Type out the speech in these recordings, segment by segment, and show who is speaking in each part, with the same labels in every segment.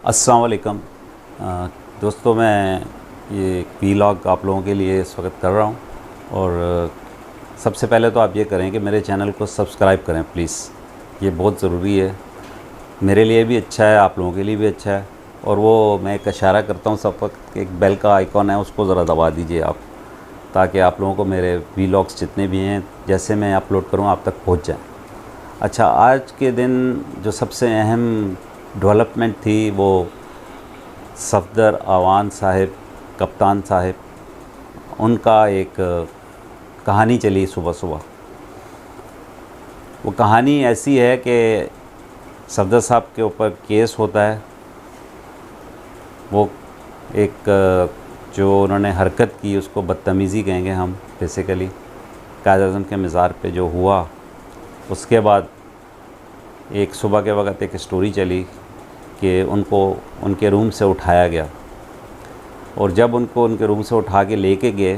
Speaker 1: अस्सलाम वालेकुम। दोस्तों, मैं ये वीलॉग आप लोगों के लिए इस वक्त कर रहा हूँ और सबसे पहले तो आप ये करें कि मेरे चैनल को सब्सक्राइब करें प्लीज़। ये बहुत ज़रूरी है, मेरे लिए भी अच्छा है, आप लोगों के लिए भी अच्छा है। और वो मैं एक इशारा करता हूँ सब वक्त, एक बेल का आइकॉन है, उसको ज़रा दबा दीजिए आप, ताकि आप लोगों को मेरे वीलॉग्स जितने भी हैं जैसे मैं अपलोड करूँ आप तक पहुँच जाएँ। अच्छा, आज के दिन जो सबसे अहम डेवलपमेंट थी वो सफदर अवान साहिब, कप्तान साहिब, उनका एक कहानी चली सुबह सुबह। वो कहानी ऐसी है कि सफदर साहब के ऊपर केस होता है। वो एक जो उन्होंने हरकत की उसको बदतमीज़ी कहेंगे हम बेसिकली, कायद-ए-आज़म के मज़ार पे जो हुआ। उसके बाद एक सुबह के वक़्त एक स्टोरी चली कि उनको उनके रूम से उठाया गया, और जब उनको उनके रूम से उठा के लेके गए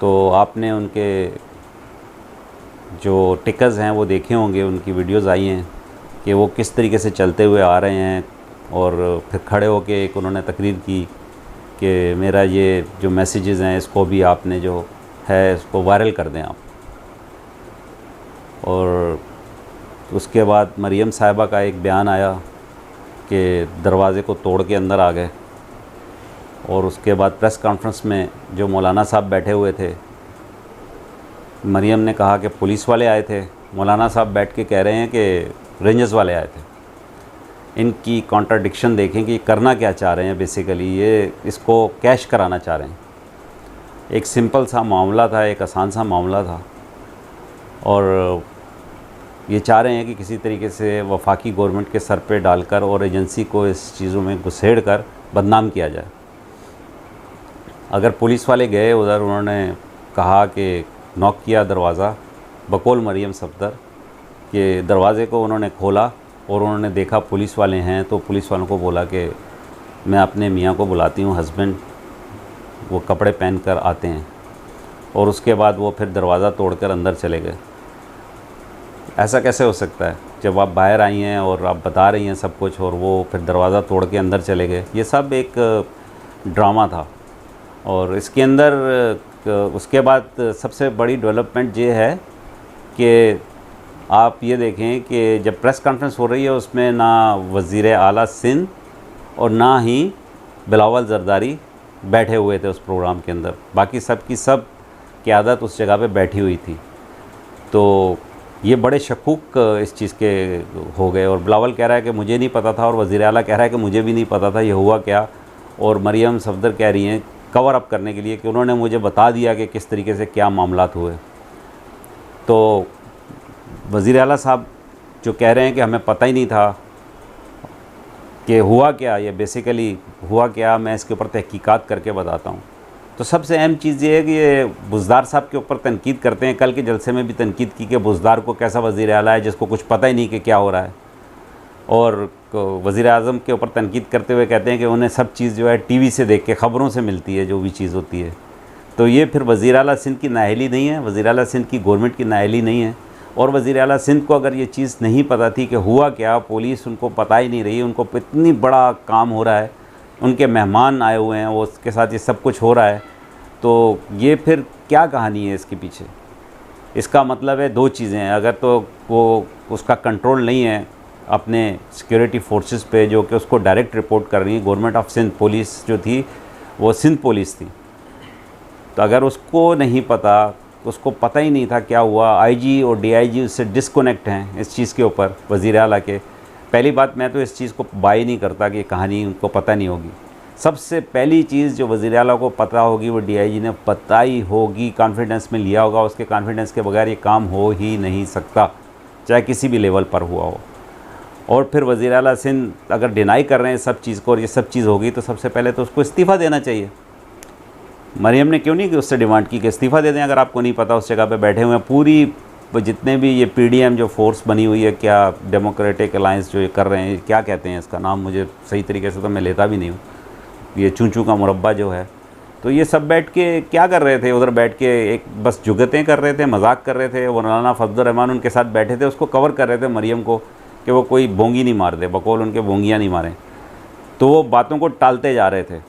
Speaker 1: तो आपने उनके जो टिकर्स हैं वो देखे होंगे, उनकी वीडियोज़ आई हैं कि वो किस तरीके से चलते हुए आ रहे हैं। और फिर खड़े होके एक उन्होंने तकरीर की कि मेरा ये जो मैसेजेस हैं इसको भी आपने जो है इसको वायरल कर दें आप। और उसके बाद मरियम साहिबा का एक बयान आया कि दरवाज़े को तोड़ के अंदर आ गए। और उसके बाद प्रेस कॉन्फ्रेंस में जो मौलाना साहब बैठे हुए थे, मरियम ने कहा कि पुलिस वाले आए थे, मौलाना साहब बैठ के कह रहे हैं कि रेंजर्स वाले आए थे। इनकी कॉन्ट्राडिक्शन देखें कि करना क्या चाह रहे हैं। बेसिकली ये इसको कैश कराना चाह रहे हैं। एक सिंपल सा मामला था, एक आसान सा मामला था, और ये चाह रहे हैं कि किसी तरीके से वफाकी गवर्नमेंट के सर पे डालकर और एजेंसी को इस चीज़ों में घुसेड़ कर बदनाम किया जाए। अगर पुलिस वाले गए उधर, उन्होंने कहा कि नॉक किया दरवाज़ा, बकौल मरियम सफदर के दरवाज़े को उन्होंने खोला और उन्होंने देखा पुलिस वाले हैं, तो पुलिस वालों को बोला कि मैं अपने मियाँ को बुलाती हूँ, हस्बैंड वो कपड़े पहन कर आते हैं। और उसके बाद वो फिर दरवाज़ा तोड़कर अंदर चले गए। ऐसा कैसे हो सकता है जब आप बाहर आई हैं और आप बता रही हैं सब कुछ, और वो फिर दरवाज़ा तोड़ के अंदर चले गए। ये सब एक ड्रामा था। और इसके अंदर उसके बाद सबसे बड़ी डेवलपमेंट ये है कि आप ये देखें कि जब प्रेस कॉन्फ्रेंस हो रही है उसमें ना वज़ीर आला सिंध और ना ही बिलावल ज़रदारी बैठे हुए थे उस प्रोग्राम के अंदर। बाकी सब की सब क़यादत उस जगह पे बैठी हुई थी। तो ये बड़े शकूक इस चीज़ के हो गए। और बिलावल कह रहा है कि मुझे नहीं पता था, और वज़ीर आला कह रहा है कि मुझे भी नहीं पता था ये हुआ क्या। और मरियम सफदर कह रही हैं कवर अप करने के लिए कि उन्होंने मुझे बता दिया कि किस तरीके से क्या मामलात हुए। तो वज़ीर आला साहब जो कह रहे हैं कि हमें पता ही नहीं था कि हुआ क्या, ये बेसिकली हुआ क्या, मैं इसके ऊपर तहकीकात करके बताता हूँ। तो सबसे अहम चीज़ ये है कि ये बुज़दार साहब के ऊपर तनकीद करते हैं। कल के जलसे में भी तनकीद की कि बुज़दार को कैसा वज़ीर आला है जिसको कुछ पता ही नहीं कि क्या हो रहा है। और वज़ीर आज़म के ऊपर तनकीद करते हुए कहते हैं कि उन्हें सब चीज़ जो है टीवी से देख के, ख़बरों से मिलती है जो भी चीज़ होती है। तो ये फिर वज़ीर आला सिंध की नाअहली नहीं है, वज़ीर आला सिंध की गवर्नमेंट की नाअहली नहीं है। और वज़ीर आला सिंध को अगर ये चीज़ नहीं पता थी कि हुआ क्या, पुलिस उनको पता ही नहीं रही, उनको इतनी बड़ा काम हो रहा है, उनके मेहमान आए हुए हैं, वो उसके साथ ये सब कुछ हो रहा है, तो ये फिर क्या कहानी है इसके पीछे। इसका मतलब है दो चीज़ें हैं। अगर तो वो उसका कंट्रोल नहीं है अपने सिक्योरिटी फोर्सेस पे, जो कि उसको डायरेक्ट रिपोर्ट कर रही है। गवर्नमेंट ऑफ सिंध पुलिस जो थी वो सिंध पुलिस थी। तो अगर उसको नहीं पता, उसको पता ही नहीं था क्या हुआ, आईजी और डीआईजी उससे डिस्कनेक्ट हैं इस चीज़ के ऊपर वज़ीर आला के। पहली बात, मैं तो इस चीज़ को बाय नहीं करता कि कहानी उनको पता नहीं होगी। सबसे पहली चीज़ जो वज़ीर आला को पता होगी वो डीआईजी ने बताई होगी, कॉन्फिडेंस में लिया होगा। उसके कॉन्फिडेंस के बगैर ये काम हो ही नहीं सकता, चाहे किसी भी लेवल पर हुआ हो। और फिर वज़ीर आला सिंध अगर डिनाई कर रहे हैं सब चीज़ को, और ये सब चीज़ होगी, तो सबसे पहले तो उसको इस्तीफ़ा देना चाहिए। मरियम ने क्यों नहीं कि उससे डिमांड की कि इस्तीफ़ा दे दें अगर आपको नहीं पता, उस जगह पे बैठे हुए हैं। पूरी जितने भी ये पीडीएम जो फोर्स बनी हुई है, क्या डेमोक्रेटिक अलायंस जो ये कर रहे हैं, क्या कहते हैं इसका नाम, मुझे सही तरीके से तो मैं लेता भी नहीं हूँ, ये चूं का मुरब्बा जो है, तो ये सब बैठ के क्या कर रहे थे उधर बैठ के, एक बस जुगतें कर रहे थे, मजाक कर रहे थे। मौलाना फजल रहमान उनके साथ बैठे थे, उसको कवर कर रहे थे मरियम को कि वो कोई बोंगी नहीं मार दे, बकौल उनके बोंगियाँ नहीं मारें। तो वो बातों को टालते जा रहे थे।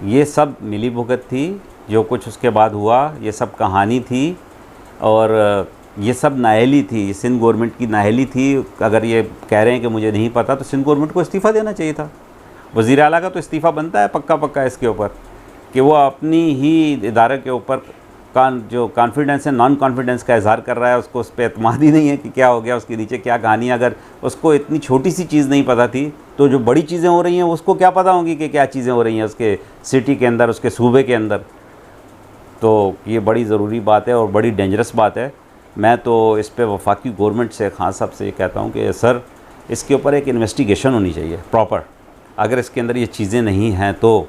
Speaker 1: ये सब मिलीभुगत थी, जो कुछ उसके बाद हुआ ये सब कहानी थी, और ये सब नाअहली थी, सिंध गवर्नमेंट की नाअहली थी। अगर ये कह रहे हैं कि मुझे नहीं पता, तो सिंध गवर्नमेंट को इस्तीफ़ा देना चाहिए था। वज़ीर आला का तो इस्तीफ़ा बनता है पक्का पक्का इसके ऊपर, कि वो अपनी ही इदारे के ऊपर जो कॉन्फिडेंस है, नॉन कॉन्फिडेंस का इजहार कर रहा है, उसको उस पर एतमाद ही नहीं है कि क्या हो गया, उसके नीचे क्या कहानी। अगर उसको इतनी छोटी सी चीज़ नहीं पता थी, तो जो बड़ी चीज़ें हो रही हैं उसको क्या पता होंगी कि क्या चीज़ें हो रही हैं उसके सिटी के अंदर, उसके सूबे के अंदर। तो ये बड़ी ज़रूरी बात है और बड़ी डेंजरस बात है। मैं तो इस पर वफाकी गवर्नमेंट से, खान साहब से ये कहता हूँ कि सर, इसके ऊपर एक इन्वेस्टिगेशन होनी चाहिए प्रॉपर, अगर इसके अंदर ये चीज़ें नहीं हैं तो,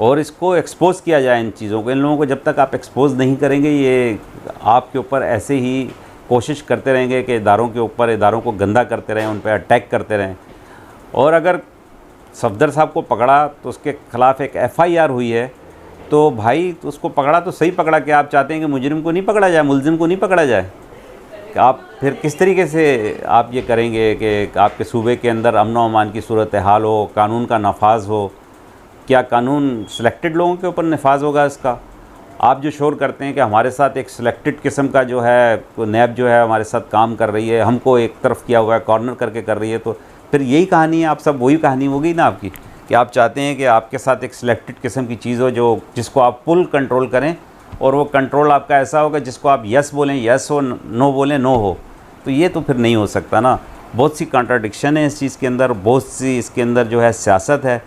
Speaker 1: और इसको एक्सपोज़ किया जाए इन चीज़ों को। इन लोगों को जब तक आप एक्सपोज़ नहीं करेंगे, ये आपके ऊपर ऐसे ही कोशिश करते रहेंगे कि इदारों के ऊपर, इदारों को गंदा करते रहें, उन पर अटैक करते रहें। और अगर सफदर साहब को पकड़ा तो उसके ख़िलाफ़ एक FIR हुई है, तो भाई तो उसको पकड़ा तो सही पकड़ा। कि आप चाहते हैं कि मुजरिम को नहीं पकड़ा जाए, मुलजिम को नहीं पकड़ा जाए? कि आप फिर किस तरीके से आप ये करेंगे कि आपके सूबे के अंदर अमन व अमान की सूरत हाल हो, कानून का नफाज हो? क्या कानून सिलेक्टेड लोगों के ऊपर नफाज होगा इसका? आप जो शोर करते हैं कि हमारे साथ एक सिलेक्टेड किस्म का जो है नैब जो है हमारे साथ काम कर रही है, हमको एक तरफ किया हुआ है, कॉर्नर करके कर रही है, तो फिर यही कहानी है। आप सब वही कहानी होगी ना आपकी, कि आप चाहते हैं कि आपके साथ एक सिलेक्टेड किस्म की चीज़ हो, जो जिसको आप फुल कंट्रोल करें, और वो कंट्रोल आपका ऐसा होगा जिसको आप यस बोलें यस हो, नो बोलें नो हो। तो ये तो फिर नहीं हो सकता ना। बहुत सी कॉन्ट्राडिक्शन है इस चीज़ के अंदर, बहुत सी इसके अंदर जो है सियासत है।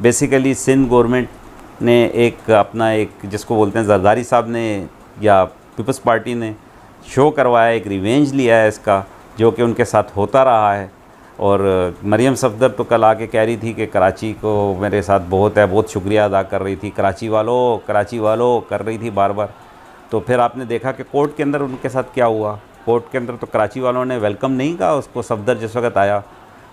Speaker 1: बेसिकली सिंध गवर्नमेंट ने एक अपना एक जिसको बोलते हैं जरदारी साहब ने या पीपल्स पार्टी ने शो करवाया, एक रिवेंज लिया है इसका, जो कि उनके साथ होता रहा है। और मरियम सफदर तो कल आके कह रही थी कि कराची को मेरे साथ बहुत है, बहुत शुक्रिया अदा कर रही थी, कराची वालों कर रही थी बार बार। तो फिर आपने देखा कि कोर्ट के अंदर उनके साथ क्या हुआ। कोर्ट के अंदर तो कराची वालों ने वेलकम नहीं कहा उसको, सफदर जिस वक्त आया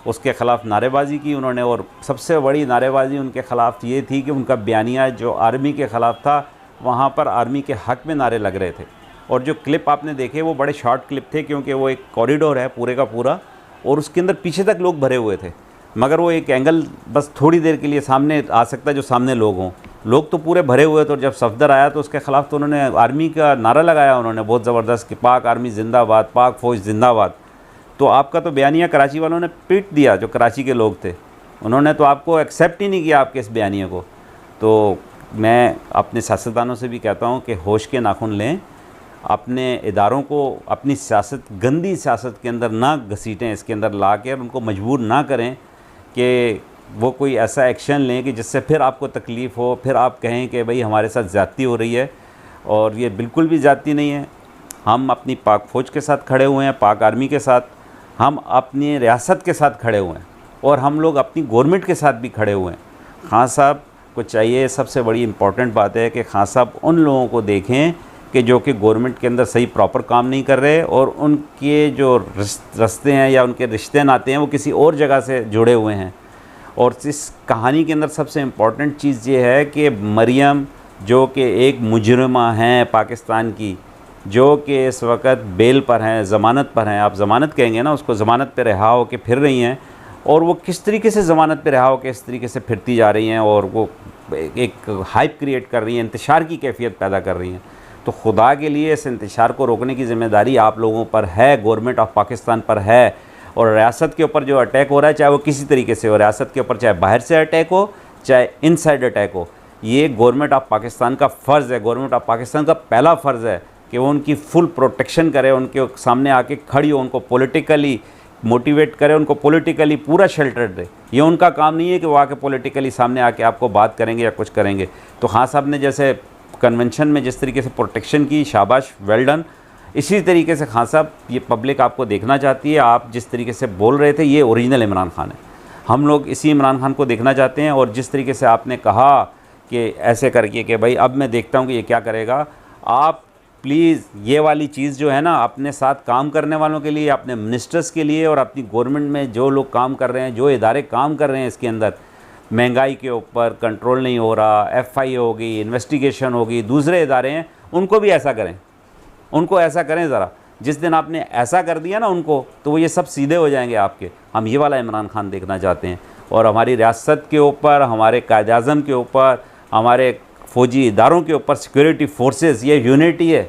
Speaker 1: उसके ख़िलाफ़ नारेबाजी की उन्होंने। और सबसे बड़ी नारेबाजी उनके ख़िलाफ़ ये थी कि उनका बयानिया जो आर्मी के ख़िलाफ़ था, वहाँ पर आर्मी के हक़ में नारे लग रहे थे। और जो क्लिप आपने देखे वो बड़े शॉर्ट क्लिप थे, क्योंकि वो एक कॉरिडोर है पूरे का पूरा, और उसके अंदर पीछे तक लोग भरे हुए थे, मगर वो एक एंगल बस थोड़ी देर के लिए सामने आ सकता है जो सामने लोग हों। लोग तो पूरे भरे हुए थे। और जब सफदर आया तो उसके ख़िलाफ़ तो उन्होंने आर्मी का नारा लगाया उन्होंने बहुत ज़बरदस्त, कि पाक आर्मी जिंदाबाद, पाक फ़ौज जिंदाबाद। तो आपका तो बयानिया कराची वालों ने पीट दिया, जो कराची के लोग थे उन्होंने तो आपको एक्सेप्ट ही नहीं किया, आपके इस बयानिया को। तो मैं अपने सियासतदानों से भी कहता हूँ कि होश के नाखून लें, अपने इदारों को अपनी सियासत, गंदी सियासत के अंदर ना घसीटें, इसके अंदर ला के उनको मजबूर ना करें कि वो कोई ऐसा एक्शन लें कि जिससे फिर आपको तकलीफ़ हो, फिर आप कहें कि भाई हमारे साथ ज़्यादती हो रही है। और ये बिल्कुल भी ज़्यादती नहीं है। हम अपनी पाक फ़ौज के साथ खड़े हुए हैं, पाक आर्मी के साथ, हम अपनी रियासत के साथ खड़े हुए हैं, और हम लोग अपनी गवर्नमेंट के साथ भी खड़े हुए हैं। खान साहब को चाहिए, सबसे बड़ी इम्पॉर्टेंट बात है कि खान साहब उन लोगों को देखें कि जो कि गवर्नमेंट के अंदर सही प्रॉपर काम नहीं कर रहे, और उनके जो रास्ते हैं या उनके रिश्ते नाते हैं वो किसी और जगह से जुड़े हुए हैं। और इस कहानी के अंदर सबसे इम्पॉर्टेंट चीज़ ये है कि मरियम जो कि एक मुजरिमा हैं पाकिस्तान की, जो कि इस वक्त बेल पर हैं, ज़मानत पर हैं, आप ज़मानत कहेंगे ना उसको, ज़मानत पे रिहा हो के फिर रही हैं। और वो किस तरीके से ज़मानत पे रिहा हो के इस तरीके से फिरती जा रही हैं, और वो एक हाइप क्रिएट कर रही हैं, इंतशार की कैफियत पैदा कर रही हैं। तो खुदा के लिए इस इंतशार को रोकने की ज़िम्मेदारी आप लोगों पर है, गवर्नमेंट ऑफ पाकिस्तान पर है। और रियासत के ऊपर जो अटैक हो रहा है, चाहे वो किसी तरीके से हो, रियासत के ऊपर चाहे बाहर से अटैक हो, चाहे इनसाइड अटैक हो, ये गवर्नमेंट ऑफ पाकिस्तान का फ़र्ज़ है, गवर्नमेंट ऑफ पाकिस्तान का पहला फ़र्ज़ है कि वो उनकी फुल प्रोटेक्शन करे, उनके सामने आके खड़ी हो, उनको पॉलिटिकली मोटिवेट करे, उनको पॉलिटिकली पूरा शेल्टर दे। ये उनका काम नहीं है कि वो आके पॉलिटिकली सामने आके आपको बात करेंगे या कुछ करेंगे। तो खान साहब ने जैसे कन्वेंशन में जिस तरीके से प्रोटेक्शन की, शाबाश, वेल डन। इसी तरीके से खान साहब, ये पब्लिक आपको देखना चाहती है, आप जिस तरीके से बोल रहे थे ये ओरिजिनल इमरान खान है। हम लोग इसी इमरान खान को देखना चाहते हैं। और जिस तरीके से आपने कहा कि ऐसे करके कि भाई अब मैं देखता हूँ कि ये क्या करेगा, आप प्लीज़ ये वाली चीज़ जो है ना, अपने साथ काम करने वालों के लिए, अपने मिनिस्टर्स के लिए, और अपनी गवर्नमेंट में जो लोग काम कर रहे हैं, जो इदारे काम कर रहे हैं, इसके अंदर महंगाई के ऊपर कंट्रोल नहीं हो रहा, FI होगी, इन्वेस्टिगेशन होगी, दूसरे इदारे हैं, उनको भी ऐसा करें, उनको ऐसा करें ज़रा। जिस दिन आपने ऐसा कर दिया ना उनको, तो वो ये सब सीधे हो जाएंगे आपके। हम ये वाला इमरान खान देखना चाहते हैं। और हमारी रियासत के ऊपर, हमारे कायद-ए-आज़म के ऊपर, हमारे फ़ौजी इदारों के ऊपर, सिक्योरिटी फोर्सेस, ये यूनिटी है,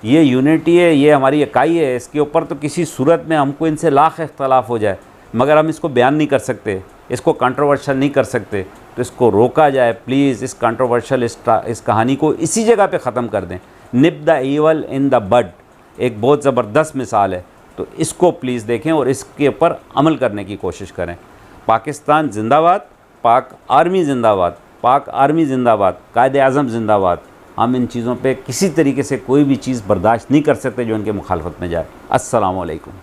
Speaker 1: ये यूनिटी है, ये हमारी इकाई है। इसके ऊपर तो किसी सूरत में हमको इनसे लाख इख्तलाफ हो जाए, मगर हम इसको बयान नहीं कर सकते, इसको कंट्रोवर्शियल नहीं कर सकते, तो इसको रोका जाए प्लीज़। इस कंट्रोवर्शियल इस कहानी को इसी जगह पे ख़त्म कर दें। Nip the evil in the bud एक बहुत ज़बरदस्त मिसाल है, तो इसको प्लीज़ देखें और इसके ऊपर अमल करने की कोशिश करें। पाकिस्तान जिंदाबाद, पाक आर्मी जिंदाबाद, पाक आर्मी जिंदाबाद, कायद-ए-आज़म जिंदाबाद। हम इन चीज़ों पे किसी तरीके से कोई भी चीज़ बर्दाश्त नहीं कर सकते जो उनके मुखालफत में जाए। अस्सलामु अलैकुम।